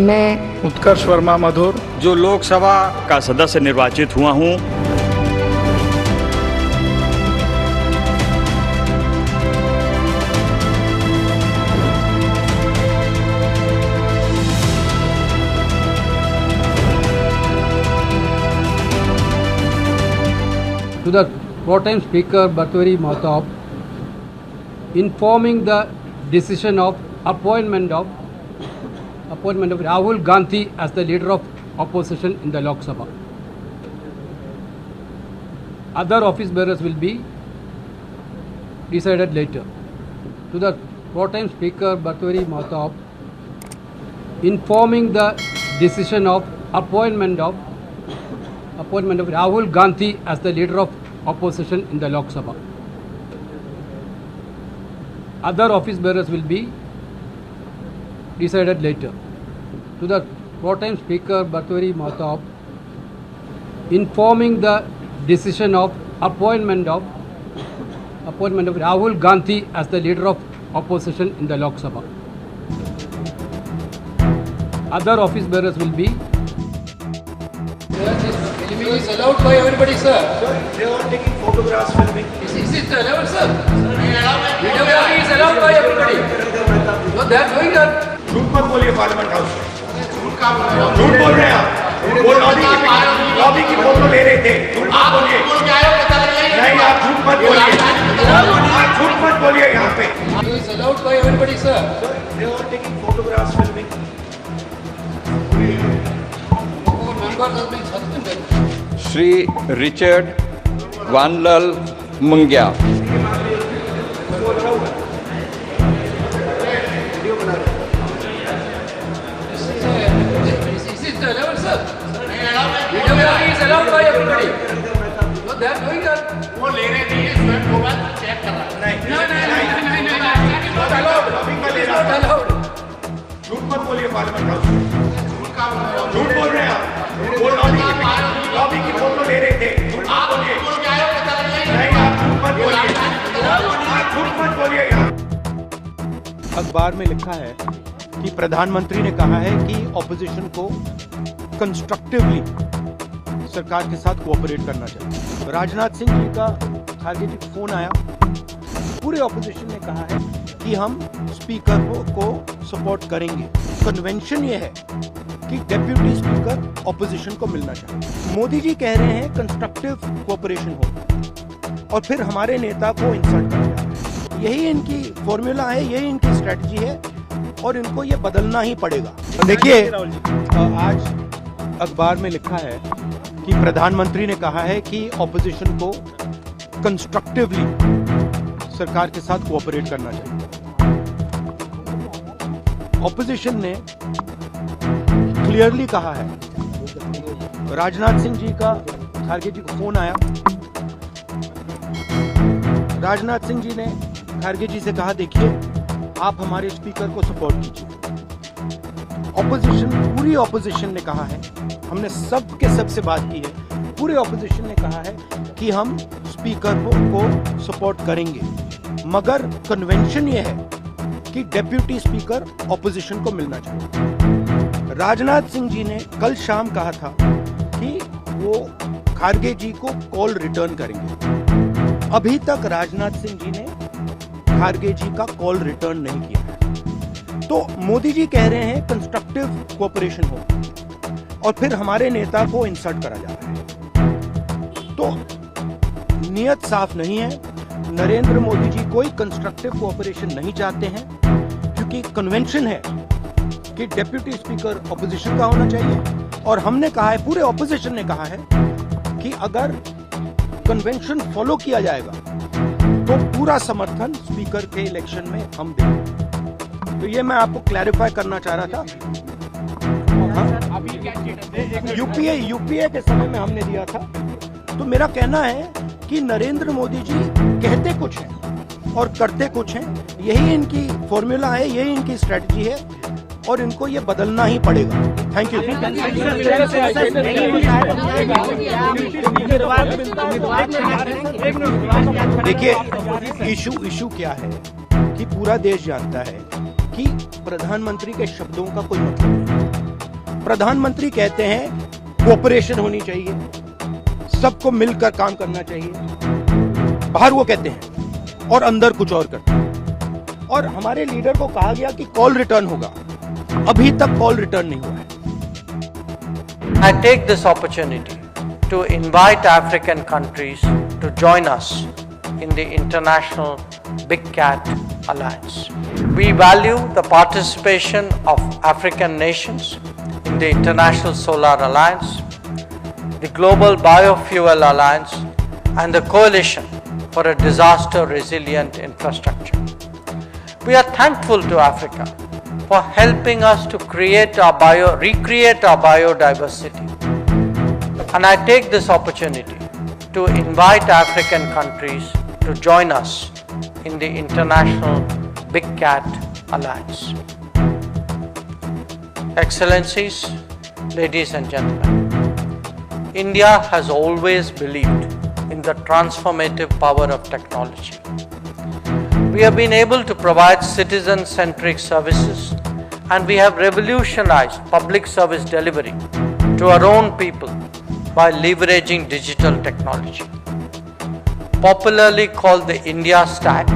मैं उत्कर्ष वर्मा मधुर जो लोकसभा का सदस्य निर्वाचित हुआ हूं, to the pro-time Speaker Bhartwari Mahtab informing the decision of appointment of Rahul Gandhi as the leader of opposition in the Lok Sabha. Other office bearers will be decided later. To the pro-time Speaker Bhartwari Mahtab informing the decision of appointment of Rahul Gandhi as the leader of opposition in the Lok Sabha. Other office bearers will be decided later. To the pro-time Speaker Bhartwari Mahtab informing the decision of appointment of Rahul Gandhi as the leader of opposition in the Lok Sabha. Other office bearers will be. Filming is allowed by everybody, sir. Sir, they are taking photographs, filming. Is it allowed, sir? Videography is allowed by everybody. No, they are doing that. झूठ मत बोलिए parliament house में। झूठ बोल रहे हैं आप। वो लॉबी की फोटो ले रहे थे। झूठ मत बोलिए। नहीं, आप झूठ मत बोलिए। आप झूठ मत बोलिए यहाँ पे। It is allowed by everybody, sir. Sir, they are taking photographs, filming. Members have been suspended. Shri Richard Vanlalhmangaiha. Is it allowed, sir? Videography is allowed by everybody. No, they are doing that. वो ले रहे थे ये स्वयं mobile check कर रहा है। नहीं, Not allowed. लॉबी का ले It is रहा not है। allowed. झूठ मत बोलिए पार्लियामेंट हाउस में। झूठ बोल रहे हैं आप। वो लॉबी की फोटो ले रहे थे। झूठ मत बोलिए। नहीं, आप झूठ मत बोलिए। आप झूठ मत बोलिए यहाँ। अखबार में लिखा है कि प्रधानमंत्री ने कहा है कि ऑपोजिशन को कंस्ट्रक्टिवली सरकार के साथ कोऑपरेट करना चाहिए। राजनाथ सिंह जी का खारगे जी को फोन आया, पूरे ऑपोजिशन ने कहा है कि हम स्पीकर को सपोर्ट करेंगे। कन्वेंशन ये है कि डेप्यूटी स्पीकर ऑपोजिशन को मिलना चाहिए। मोदी जी कह रहे हैं कंस्ट्रक्टिव कोऑपरेशन हो और फिर हमारे नेता को इंसल्ट कर रहे हैं। यही इनकी फॉर्मूला है, यही इनकी स्ट्रेटजी है और इनको ये बदलना ही पड़ेगा। देखिए, आज अखबार में लिखा है कि प्रधानमंत्री ने कहा है कि ऑपोजिशन को कंस्ट्रक्टिवली सरकार के साथ कोऑपरेट करना चाहिए। ऑपोजिशन ने क्लियरली कहा है। राजनाथ सिंह जी का खारगे जी को फोन आया, राजनाथ सिंह जी ने खारगे जी से कहा, देखिए आप हमारे स्पीकर को सपोर्ट कीजिए। ऑपोजिशन, पूरी ऑपोजिशन ने कहा है, हमने सब के सब से बात की है, पूरे ऑपोजिशन ने कहा है कि हम स्पीकर को सपोर्ट करेंगे, मगर कन्वेंशन ये है कि डेप्यूटी स्पीकर ऑपोजिशन को मिलना चाहिए। राजनाथ सिंह जी ने कल शाम कहा था कि वो खारगे जी को कॉल रिटर्न करेंगे। अभी तक राजनाथ सिंह जी ने खारगे जी का कॉल रिटर्न नहीं किया है। तो मोदी जी कह रहे हैं कंस्ट्रक्टिव कोऑपरेशन हो और फिर हमारे नेता को इंसल्ट करा जा रहा है। तो नियत साफ नहीं है। नरेंद्र मोदी जी कोई कंस्ट्रक्टिव कोऑपरेशन नहीं चाहते हैं, क्योंकि कन्वेंशन है कि डेप्यूटी स्पीकर ऑपोजिशन का होना चाहिए और हमने कहा है, पूरे ऑपोजिशन ने कहा है कि अगर कन्वेंशन फॉलो किया जाएगा तो पूरा समर्थन स्पीकर के इलेक्शन में हम देंगे। तो ये मैं आपको क्लैरिफाई करना चाह रहा था। यूपीए के समय में हमने दिया था। तो मेरा कहना है कि नरेंद्र मोदी जी कहते कुछ हैं और करते कुछ हैं। यही इनकी फॉर्मूला है, यही इनकी स्ट्रेटजी है और इनको ये बदलना ही पड़ेगा। Thank you. देखिए, इशू क्या है कि पूरा देश जानता है कि प्रधानमंत्री के शब्दों का कोई मतलब नहीं। प्रधानमंत्री कहते हैं कोऑपरेशन होनी चाहिए, सबको मिलकर काम करना चाहिए, बाहर वो कहते हैं और अंदर कुछ और करते हैं। और हमारे लीडर को कहा गया कि कॉल रिटर्न होगा, अभी तक कॉल रिटर्न नहीं हुआ है। I take this opportunity to invite African countries to join us in the International Big Cat Alliance. We value the participation of African nations in the International Solar Alliance, the Global Biofuel Alliance, and the Coalition for a Disaster Resilient Infrastructure. We are thankful to Africa for helping us to recreate our biodiversity. And I take this opportunity to invite African countries to join us in the International Big Cat Alliance. Excellencies, ladies and gentlemen, India has always believed in the transformative power of technology. We have been able to provide citizen-centric services, and we have revolutionized public service delivery to our own people by leveraging digital technology. Popularly called the India Stack,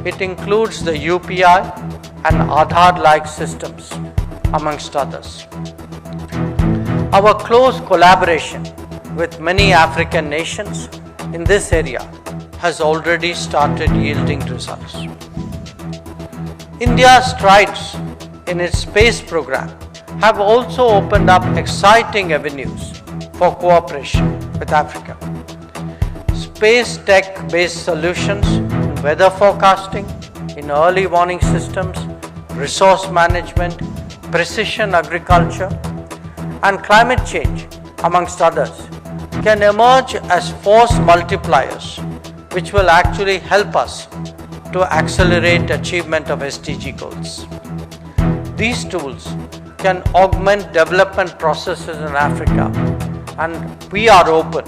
it includes the UPI and Aadhaar-like systems, amongst others. Our close collaboration with many African nations in this area has already started yielding results. India's strides in its space program have also opened up exciting avenues for cooperation with Africa. Space tech-based solutions in weather forecasting, in early warning systems, resource management, precision agriculture, and climate change, amongst others, can emerge as force multipliers which will actually help us to accelerate achievement of SDG goals. These tools can augment development processes in Africa, and we are open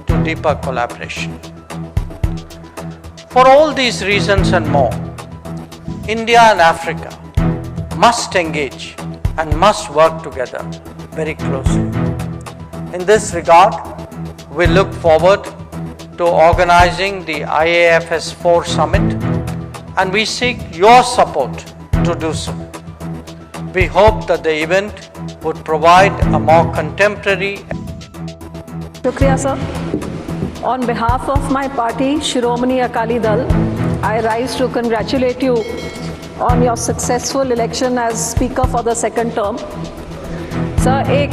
to deeper collaboration. For all these reasons and more, India and Africa must engage and must work together very closely. In this regard, we look forward to organizing the IAFS 4 Summit, and we seek your support to do so. We hope that the event would provide a more contemporary. Shukriya, sir. On behalf of my party, Shiromani Akali Dal, I rise to congratulate you on your successful election as Speaker for the second term. Sir, एक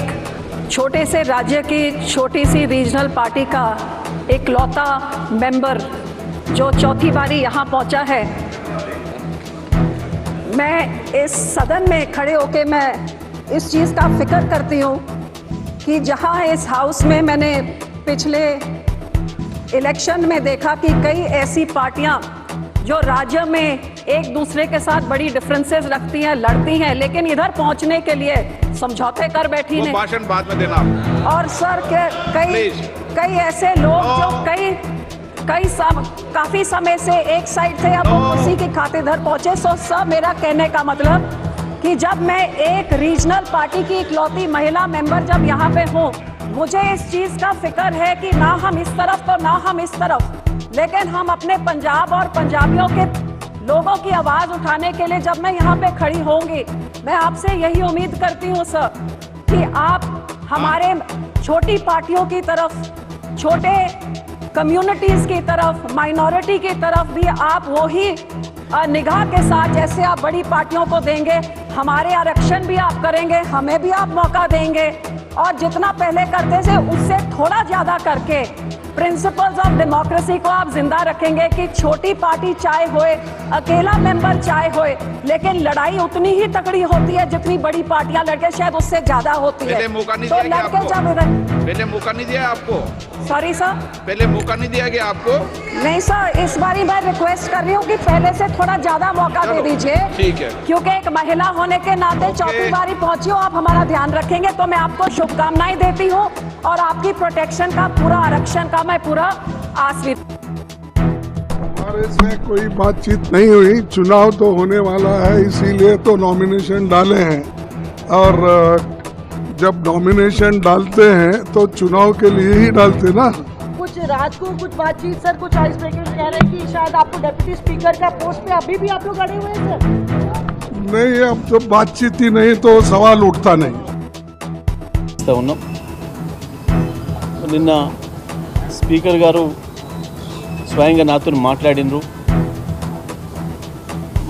छोटे से राज्य की छोटी सी regional party का इकलौता member जो चौथी बारी यहाँ पहुँचा है, मैं इस सदन में खड़े होकर मैं इस चीज़ का फिक्र करती हूँ कि जहाँ इस हाउस में मैंने पिछले इलेक्शन में देखा कि कई ऐसी पार्टियाँ जो राज्य में एक दूसरे के साथ बड़ी डिफरेंसेस रखती हैं, लड़ती हैं, लेकिन इधर पहुंचने के लिए समझौते कर बैठी हैं। भाषण बाद में देना। और सर कई ऐसे लोग जो काफी समय से एक साइड थे, अब उसी की खातिर इधर पहुंचे। सो सर, मेरा कहने का मतलब कि जब मैं एक रीजनल पार्टी की इकलौती महिला मेंबर जब यहाँ पे हूँ, मुझे इस चीज का फिक्र है कि ना हम इस तरफ तो ना हम इस तरफ, लेकिन हम अपने पंजाब और पंजाबियों के लोगों की आवाज उठाने के लिए जब मैं यहाँ पे खड़ी होंगी, मैं आपसे यही उम्मीद करती हूँ सर कि आप हमारे छोटी पार्टियों की तरफ, छोटे कम्युनिटीज की तरफ, माइनॉरिटी की तरफ भी आप वो ही निगाह के साथ जैसे आप बड़ी पार्टियों को देंगे, हमारे आरक्षण भी आप करेंगे, हमें भी आप मौका देंगे, और जितना पहले करते थे उससे थोड़ा ज्यादा करके प्रिंसिपल्स ऑफ डेमोक्रेसी को आप जिंदा रखेंगे कि छोटी पार्टी चाहे होए, अकेला मेंबर चाहे होए, लेकिन लड़ाई उतनी ही तगड़ी होती है जितनी बड़ी पार्टियां लड़के शायद उससे ज्यादा होती है। तो लड़के जब पहले मौका नहीं दिया आपको? सॉरी सर, पहले मौका नहीं दिया गया आपको? नहीं सर, इस बारी मैं रिक्वेस्ट कर रही हूँ कि पहले से थोड़ा ज्यादा मौका दे दीजिए। ठीक है, क्योंकि एक महिला होने के नाते चौथी बारी पहुंची हो, आप हमारा ध्यान रखेंगे तो मैं आपको शुभकामनाएं देती हूँ और आपकी प्रोटेक्शन का, पूरा आरक्षण का मैं पूरा आश्रित। और इसमें कोई बातचीत नहीं हुई, चुनाव तो होने वाला है, इसीलिए तो नॉमिनेशन डाले हैं। और जब नॉमिनेशन डालते हैं तो चुनाव के लिए ही डालते ना। कुछ रात को कुछ बातचीत सर, कुछ आइस ब्रेकर्स कह रहे हैं कि शायद आपको डिप्टी स्पीकर का पोस्ट पे अभी भी आप लोग अड़े हुए हैं सर। नहीं, अब तो बातचीत ही नहीं तो सवाल उठता नहीं। ఉన్నాం నిన్న స్పీకర్ గారు స్వయంగా నాతో మాట్లాడినరు.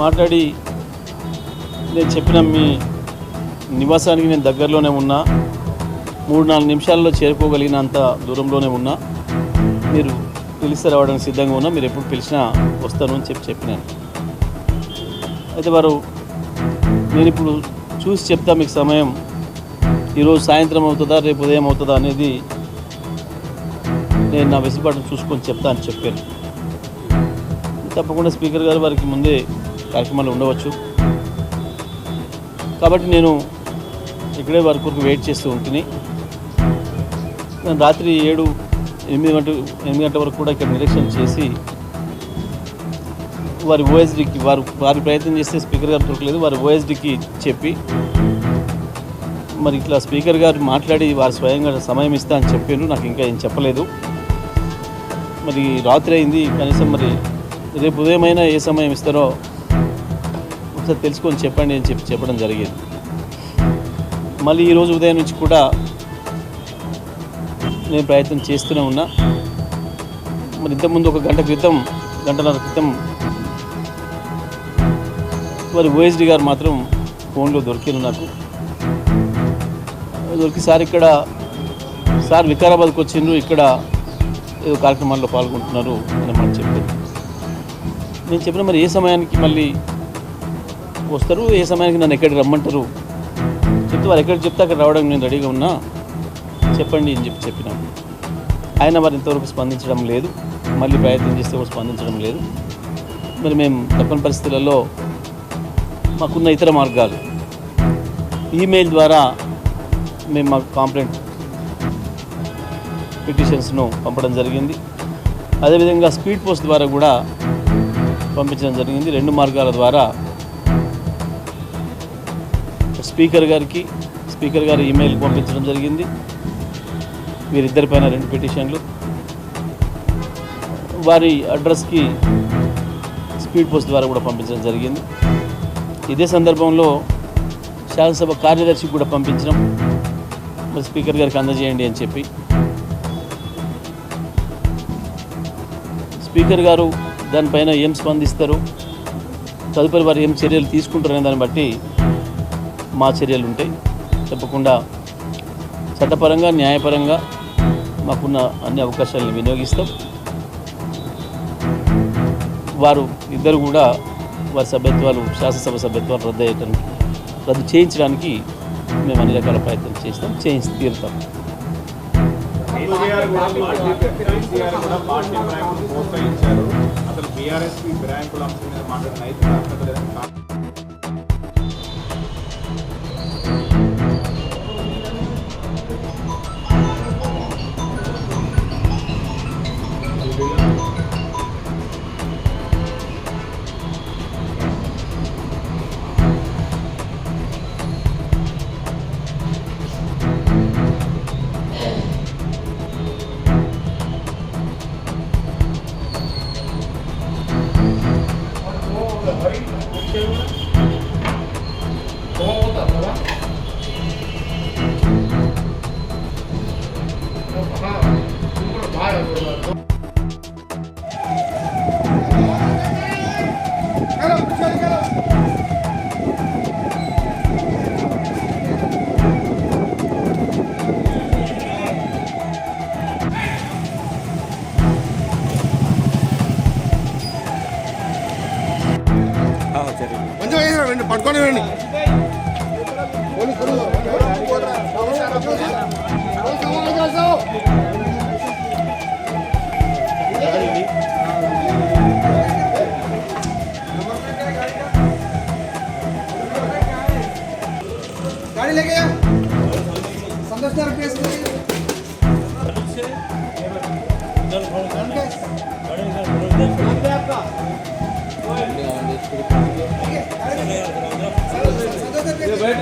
మాట్లాడి నేను చెప్పిన మీ నివాసానికి నేను దగ్గరలోనే ఉన్నా, 3-4 నిమిషాల్లో చేరుకోగలిగినంత దూరంలోనే ఉన్నా, మీరు పిలిస్తే రావడానికి సిద్ధంగా ఉన్నా, మీరు ఎప్పుడు పిలిచినా వస్తాను అని చెప్పినాను. అయితే వారు నేను ఇప్పుడు చూసి చెప్తా మీకు సమయం ఈరోజు సాయంత్రం అవుతుందా రేపు ఉదయం అవుతుందా అనేది నేను నా వెసులుబాటును చూసుకొని చెప్తా అని చెప్పాను. తప్పకుండా స్పీకర్ గారు వారికి ముందే కార్యక్రమాలు ఉండవచ్చు కాబట్టి నేను ఇక్కడే వారి కొరకు వెయిట్ చేస్తూ ఉంటుంది. నేను రాత్రి 7-8 గంటల వరకు కూడా ఇక్కడ నిరీక్షణ చేసి వారి ఓఎస్డీకి వారి ప్రయత్నం చేస్తే స్పీకర్ గారు దొరకలేదు, వారి ఓఎస్డీకి చెప్పి మరి ఇట్లా స్పీకర్ గారు మాట్లాడి వారు స్వయంగా సమయం ఇస్తా అని చెప్పారు. నాకు ఇంకా ఏం చెప్పలేదు. మరి రాత్రి అయింది, కనీసం మరి రేపు ఉదయమైనా ఏ సమయం ఇస్తారో ఒకసారి తెలుసుకొని చెప్పండి అని చెప్పడం జరిగింది. మళ్ళీ ఈరోజు ఉదయం నుంచి కూడా నేను ప్రయత్నం చేస్తూనే ఉన్నా. మరి ఇంతకుముందు ఒక గంటన్నర క్రితం మరి ఓఎస్డీ గారు మాత్రం ఫోన్లో దొరికింది నాకు. దొరికి సార్ వికారాబాద్కి వచ్చిండ్రు, ఇక్కడ ఏదో కార్యక్రమాల్లో పాల్గొంటున్నారు అని మాట చెప్పారు. నేను చెప్పిన మరి ఏ సమయానికి మళ్ళీ వస్తారు, ఏ సమయానికి నన్ను ఎక్కడికి రమ్మంటారు చెప్తే వారు ఎక్కడికి చెప్తే అక్కడ రావడానికి నేను రెడీగా ఉన్నా, చెప్పండి అని చెప్పినాను. ఆయన వారు ఇంతవరకు స్పందించడం లేదు, మళ్ళీ ప్రయత్నం చేస్తే కూడా స్పందించడం లేదు. మరి మేము తప్పని పరిస్థితులలో మాకున్న ఇతర మార్గాలు ఈమెయిల్ ద్వారా మేము మా కాంప్లైంట్ పిటిషన్స్ను పంపడం జరిగింది. అదేవిధంగా స్పీడ్ పోస్ట్ ద్వారా కూడా పంపించడం జరిగింది. 2 మార్గాల ద్వారా స్పీకర్ గారి ఈమెయిల్ పంపించడం జరిగింది. వీరిద్దరిపైన 2 పిటిషన్లు, వారి అడ్రస్కి స్పీడ్ పోస్ట్ ద్వారా కూడా పంపించడం జరిగింది. ఇదే సందర్భంలో శాసనసభ కార్యదర్శికి కూడా పంపించడం, మరి స్పీకర్ గారికి అందజేయండి అని చెప్పి. స్పీకర్ గారు దానిపైన ఏం స్పందిస్తారు, తదుపరి వారు ఏం చర్యలు తీసుకుంటారనే దాన్ని బట్టి మా చర్యలు ఉంటాయి. తప్పకుండా చట్టపరంగా న్యాయపరంగా మాకున్న అన్ని అవకాశాలను వినియోగిస్తాం. వారు ఇద్దరు కూడా వారి సభ్యత్వాలు, శాసనసభ సభ్యత్వాలు రద్దు చేయించడానికి మేము అన్ని రకాల ప్రయత్నం చేస్తాం, చేయించి తీరుతాం. అసలు బీఆర్ఎస్పీ బ్రాంకుల అంశం మీద మాట్లాడిన అయితే పట్టుకొని రండి. गाड़ी लेके आ, समझदार केस आपका बैठ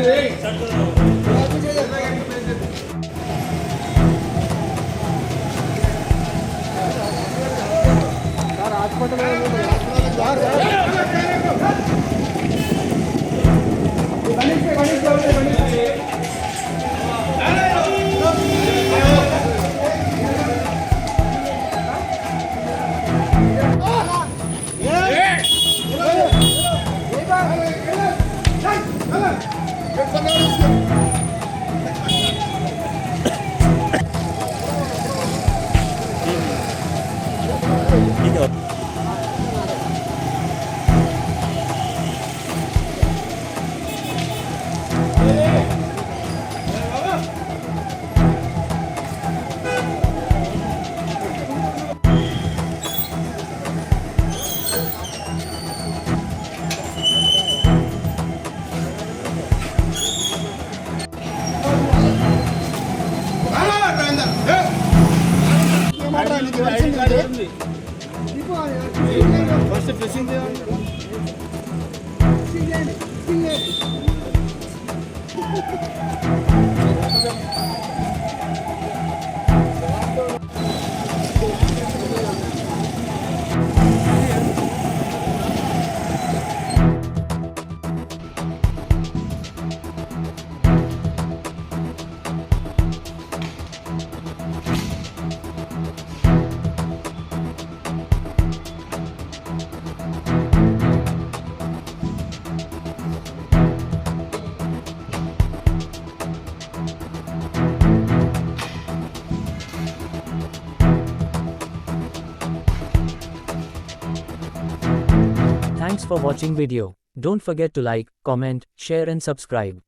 Thanks for watching video. Don't forget to like, comment, share and subscribe.